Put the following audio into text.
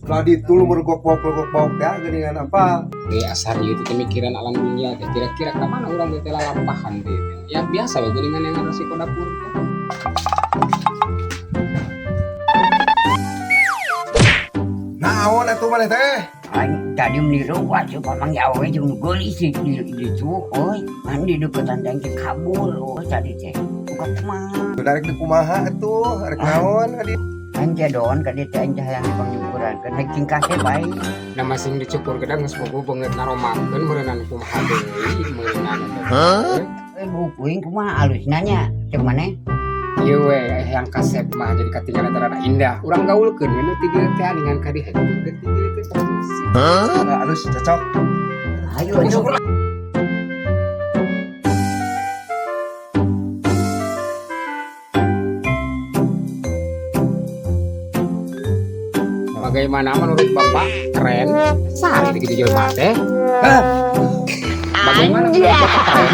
Lah ditulu mergok-gok ya geuningan apa? Asar itu pemikiran alam dunia teh kira-kira ke mana orang teh lampahan teh. Ya biasa we geuningan yang resiko dapur teh. Naon atuh maneh teh? Aing tadi meniru waktu pamang yawe jeung geuli sih di cu oi kan di deketan tangki kabur oi tadi teh buka kumaha Darek di kumaha atuh? Arek naon adi? aing teh doon ka dieu teh aing teh hayang pangnyukuran kan haik tingkah teh bae Da masing dicukur gedang geus bogo beungeut naromakeun meureunana kumaha deui meureunana teh. bukuing kumaha alusna nya cek maneh Ieu we yang kasep mah jadi katinggalan darana indah. Urang gaulkeun we nu ti dieu teh aningan ka dieu ti dieu teh. Halus cocok. ayo atuh Bagaimana menurut Bapak? Keren. Sehari gitu jelema teh. Bagaimana menurut Bapak keren?